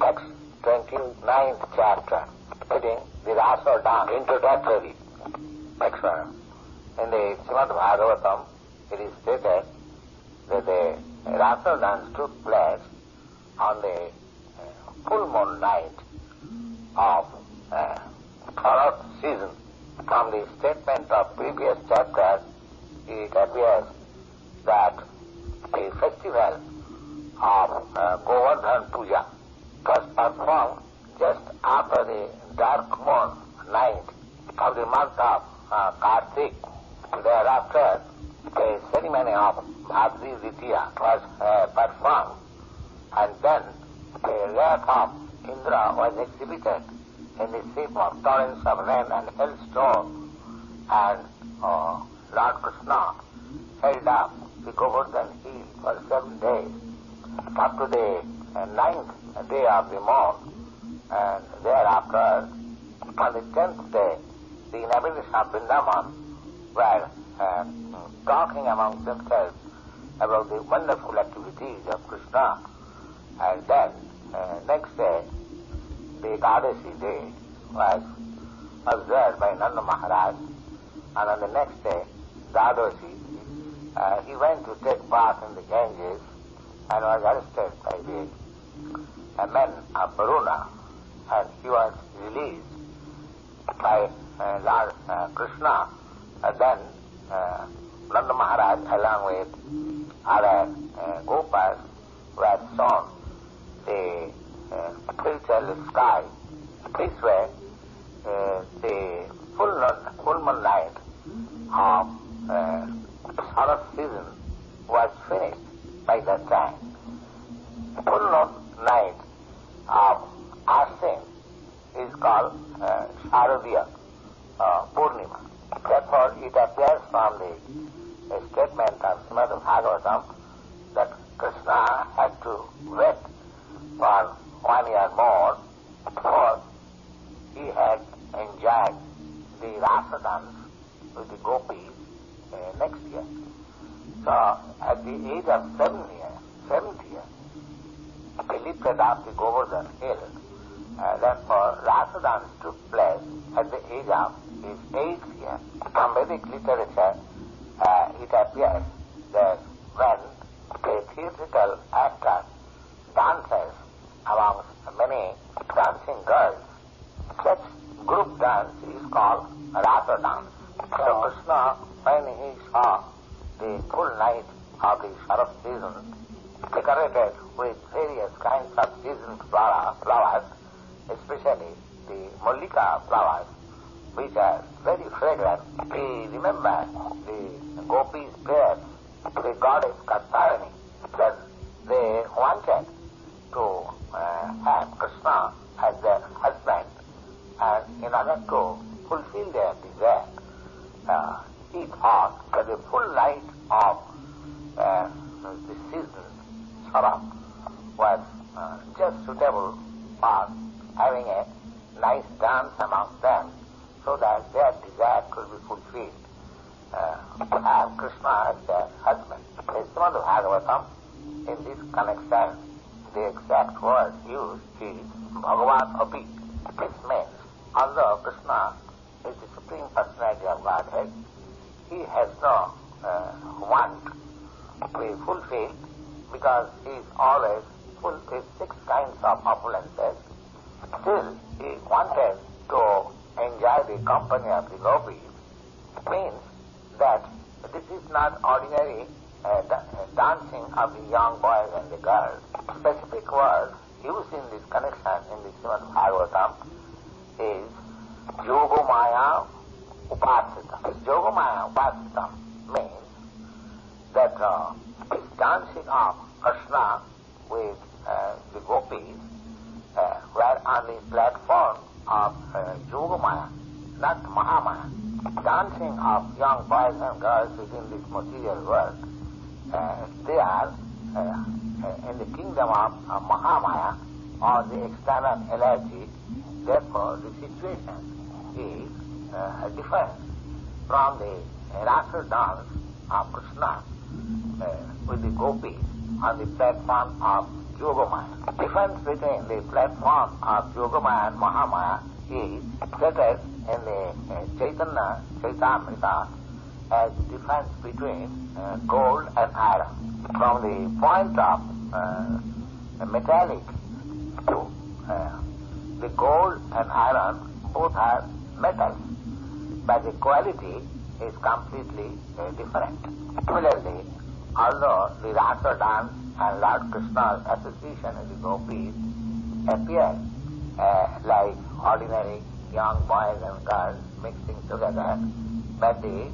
Text 29th chapter, heading the Rasa Dance, introductory. Next one. In the Srimad Bhagavatam, it is stated that the Rasa dance took place on the full moon night of Sharath season. From the statement of previous chapters, it appears that the festival of Govardhan Puja was performed just after the dark moon night of the month of Kartik. Thereafter, the ceremony of Bhadri Ditya was performed, and then the wrath of Indra was exhibited in the shape of torrents of rain and hailstone, and Lord Krishna held up the Govardhan hill for 7 days, up to the 9th day of the moon, and thereafter, on the 10th day, the inhabitants of Vrindavan were talking among themselves about the wonderful activities of Krishna, and then next day, the Ekadasi day was observed by Nanda Maharaj, and on the next day, Dadasi, he went to take bath in the Ganges and was arrested by the men of Varuna, and he was released by Lord Krishna. Then Nanda Maharaj, along with other Gopas, were shown the spiritual sky. This way, the full moon night of Sharath season was finished by that time. Full moon night of Ashwin is called Sharadiya Purnima. Therefore, it appears from the statement of Srimad Bhagavatam that Krishna had to wait for 1 year more before he had enjoyed the Rasa dance with the gopis next year. So, at the age of 7th year, he lifted up the Govardhan hill. Therefore, Rasa dance took place at the age of his 8th year. From Vedic literature, it appears that when a theatrical actor dances amongst many dancing girls, such group dance is called Rasa dance. So Krishna, when he saw the full night of the Sharath season, decorated with various kinds of seasoned flowers, especially the Mallika flowers, which are very fragrant. We remember the gopis' prayers to the goddess Katarani, that they wanted to have Krishna as their husband, and in order to fulfill their desire, he thought that the full light of the season, Sharath, was just suitable for having a nice dance among them, so that their desire could be fulfilled, to have Krishna as their husband. In Srimad Bhagavatam, in this connection, the exact word used is Bhagavat Api. This means, although Krishna is the Supreme Personality of Godhead, he has no want to be fulfilled, because he is always full with 6 kinds of opulences. Still, he wanted to enjoy the company of the gopis. Means that this is not ordinary dancing of the young boys and the girls. Specific word used in this connection in the Srimad Bhagavatam is Yogomaya Upasita. This Yogomaya Upasita means that this dancing of Krishna with the gopis were on the platform of Yogamaya, not Mahamaya. Dancing of young boys and girls within this material world, they are in the kingdom of Mahamaya, or the external energy. Therefore, the situation is different from the Rasa dance of Krishna, with the gopis on the platform of Yogamaya. The difference between the platform of Yogamaya and Mahamaya is stated in the Chaitanya Chaitamrita as the difference between gold and iron. From the point of metallic view, the gold and iron both are metals, but the quality is completely different. Similarly, although the Rasa dance and Lord Krishna's association with the gopis appear like ordinary young boys and girls mixing together, but the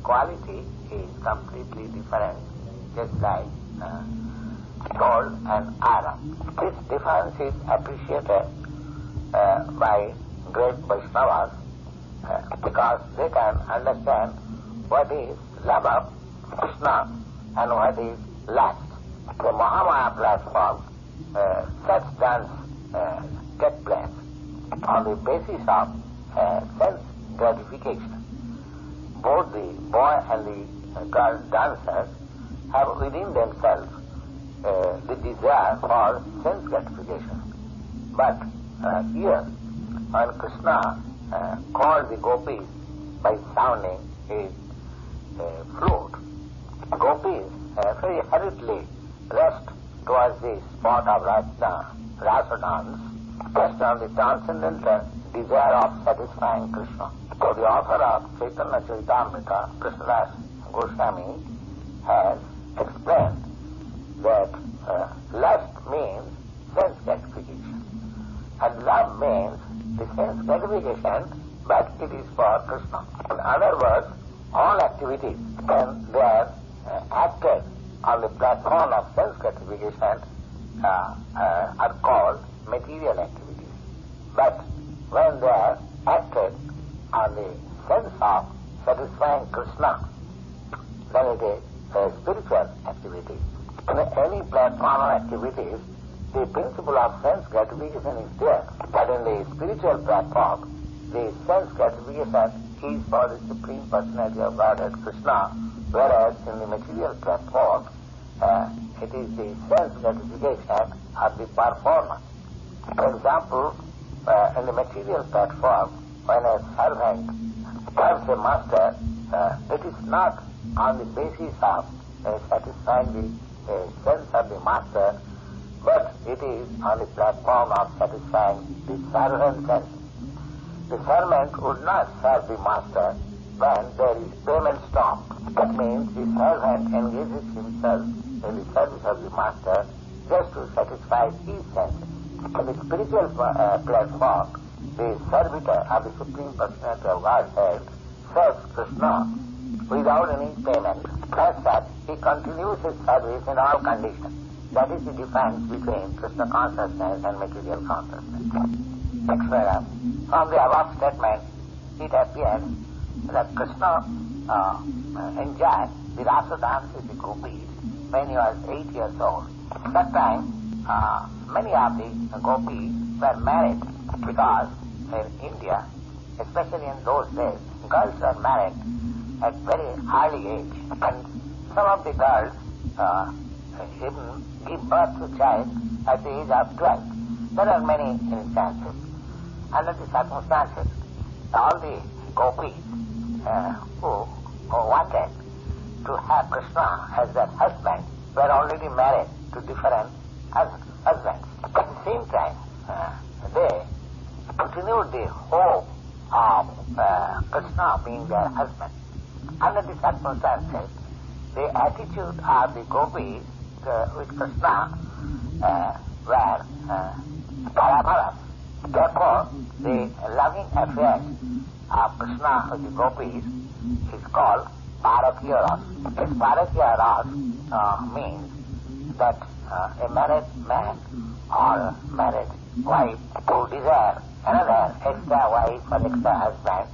quality is completely different, just like gold and iron. This difference is appreciated by great Vaishnavas because they can understand what is love of Krishna and what is lust. The Mahamaya platform, such dance take place on the basis of sense gratification. Both the boy and the girl dancers have within themselves the desire for sense gratification. But here, when Krishna called the gopis by sounding his flute, gopis very hurriedly rushed towards the spot of Rasa dance, just on the transcendental desire of satisfying Krishna. So the author of Chaitanya Charitamrita, Krishnadas Goswami, has explained that lust means sense gratification, and love means the sense gratification, but it is for Krishna. In other words, all activities, when they are acted on the platform of sense gratification, are called material activities. But when they are acted on the sense of satisfying Krishna, then it is a spiritual activity. In any platform of activities, the principle of sense gratification is there. But in the spiritual platform, the sense gratification is for the Supreme Personality of Godhead, Krishna, whereas in the material platform, it is the sense gratification of the performer. For example, in the material platform, when a servant serves a master, it is not on the basis of satisfying the sense of the master, but it is on the platform of satisfying the servant sense. The servant would not serve the master when there is payment stopped. That means the servant engages himself in the service of the master just to satisfy his senses. In the spiritual platform, the servitor of the Supreme Personality of Godhead serves Krishna without any payment. As such, he continues his service in all conditions. That is the difference between Krishna consciousness and material consciousness. Next paragraph. From the above statement, it appears that Krishna enjoyed the Rasa dance with the gopis when he was 8 years old. At that time, many of the gopis were married because in India, especially in those days, girls were married at very early age. And some of the girls even give birth to child at the age of 12. There are many instances. Under the circumstances, all the gopis who wanted to have Krishna as their husband were already married to different husbands. At the same time, they continued the hope of Krishna being their husband. Under the circumstances, the attitude of the gopis with Krishna were parabharas. Therefore, the loving affairs of Krishna with the gopis is called parakya ras. This parakya ras means that a married man or married wife who desire another extra wife or extra husband,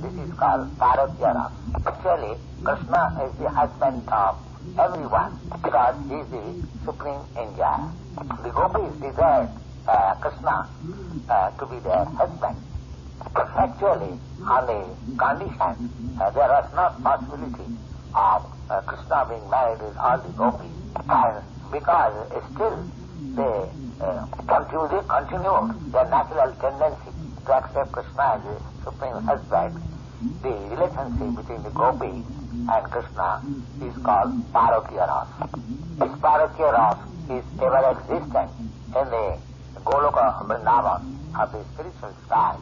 this is called parakya ras. Actually, Krishna is the husband of everyone because he is the supreme enjoyer. The gopis desired Krishna to be their husband. But actually, on the condition there was no possibility of Krishna being married with all the gopis. And because still they continued their natural tendency to accept Krishna as the supreme husband, the relationship between the gopis and Krishna is called Parakya Rasa. This Parakya Rasa is ever existent in the Goloka Vrindavan of the spiritual side,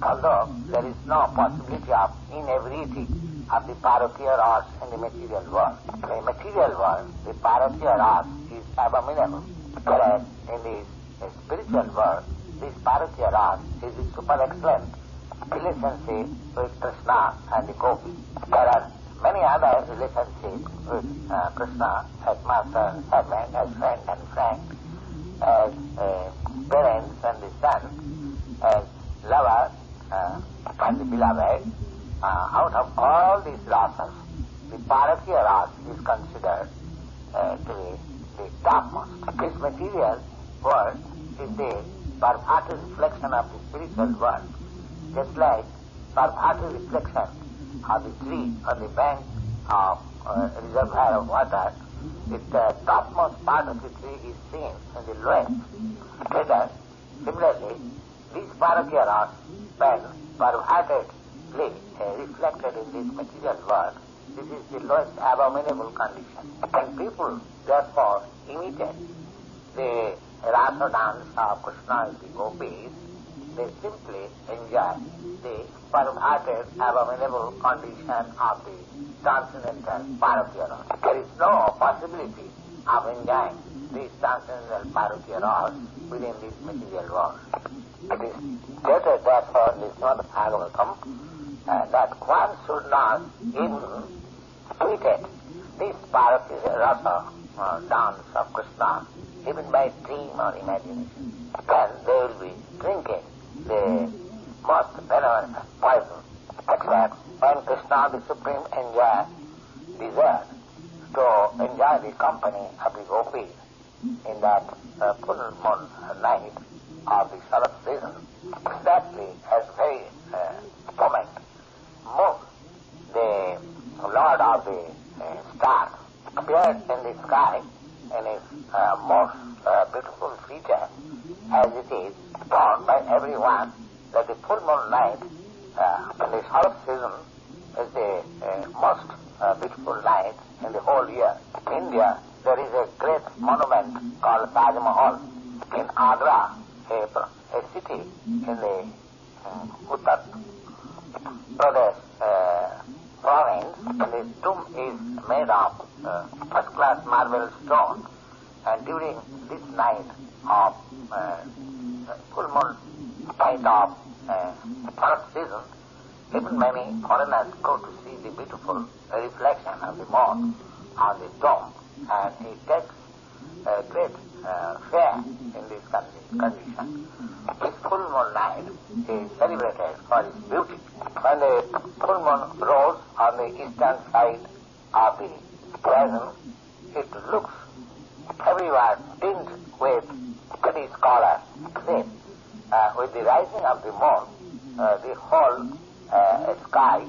although there is no possibility of inebriety of the Parakya Rasa in the material world. In the material world, the Parakya Rasa is abominable, whereas in the spiritual world, this Parakya Rasa is the super excellent relationship with Krishna and the gopis. There are many other relationships with Krishna as master, servant, as friend and friend, as parents and the son, as lover and the beloved. Out of all these rasas, the Parakya rasa is considered to be the topmost. This material world is the perverted reflection of the spiritual world, just like perverted reflection of the tree on the bank of a reservoir of water. The topmost part of the tree is seen in the lowest. Whether, similarly, these Parakya rasa, when pervertedly reflected in this material world, this is the lowest abominable condition. When people, therefore, imitate the rasa dance of Krishna and the gopis, they simply enjoy the perverted, abominable condition of the transcendental Parakya rasa. There is no possibility of enjoying this transcendental Parakya rasa within this material world. It is stated therefore in the Srimad Bhagavatam that one should not even imitate this Parakya rasa dance of Krishna even by dream or imagination. Then they will be drinking the most venomous poison. That's why when Krishna, the Supreme Enjoyer, desired to enjoy the company of the gopis in that full moon night of the Sharad season, exactly as very moment moved, the Lord of the stars appeared in the sky in his most beautiful feature, as it is thought by everyone that the full moon night in the Sharad season is the most beautiful night in the whole year. In India, there is a great monument called Taj Mahal. In Agra, a city in the Uttar Pradesh province, and the tomb is made of first-class marble stone. And during this night of full moon night of Sharad season, even many foreigners go to see the beautiful reflection of the moon on the tomb, and it takes a great share in this condition. This full moon night is celebrated for its beauty. When the full moon rose on the eastern side of the horizon, it looks everywhere tinged with pretty color. Then, with the rising of the moon, the whole sky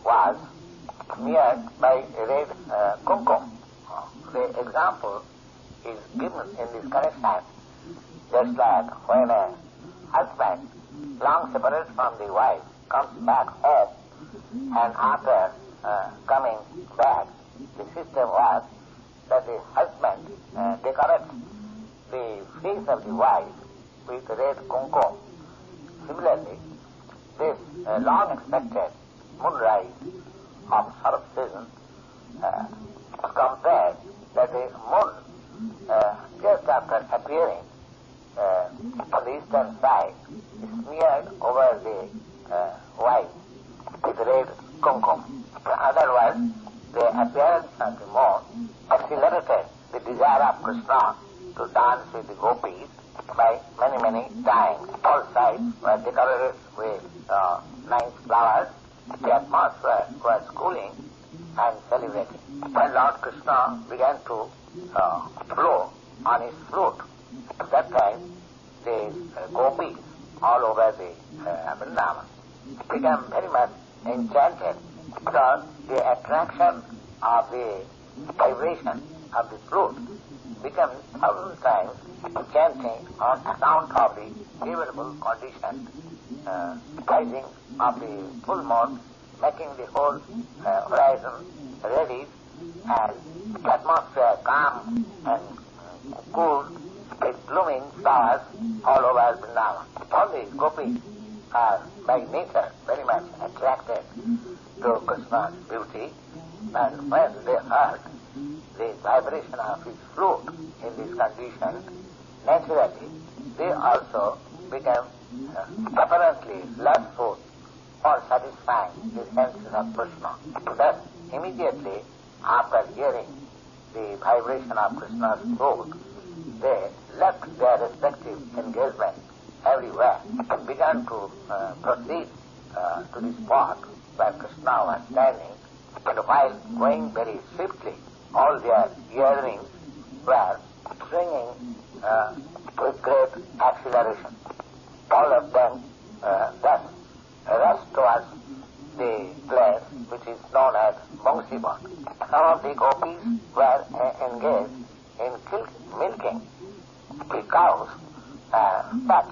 was smeared by red kumkum. The example is given in this connection, just like when a husband, long separated from the wife, comes back home, and after coming back, the system was that the husband decorates the face of the wife with red kumkum. Similarly, this long-expected moonrise of Sharad season compared that the moon, just after appearing on the eastern side, is smeared over the wife with red kumkum. In other words, the appearance of the moon accelerated the desire of Krishna to dance with the gopis by many times. All sides were decorated with nice flowers. The atmosphere was cooling and celebrating. When Lord Krishna began to blow on his flute, at that time the gopis all over the Vrindavan became very much enchanted because the attraction of the vibration of the flute becomes 1,000 times chanting on account of the favorable condition, rising of the full moon, making the whole horizon ready and atmosphere calm and cool with blooming flowers all over Vrindavan. All the gopis are by nature very much attracted to Krishna's beauty, and when they heard the vibration of his flute in this condition, naturally they also became apparently lustful for satisfying the senses of Krishna. Thus, immediately after hearing the vibration of Krishna's flute, they left their respective engagements everywhere and began to proceed to the spot where Krishna was standing, and while going very swiftly, all their earrings were swinging with great acceleration. All of them thus rushed towards the place which is known as Bangsibat. Some of the gopis were engaged in milking the cows, but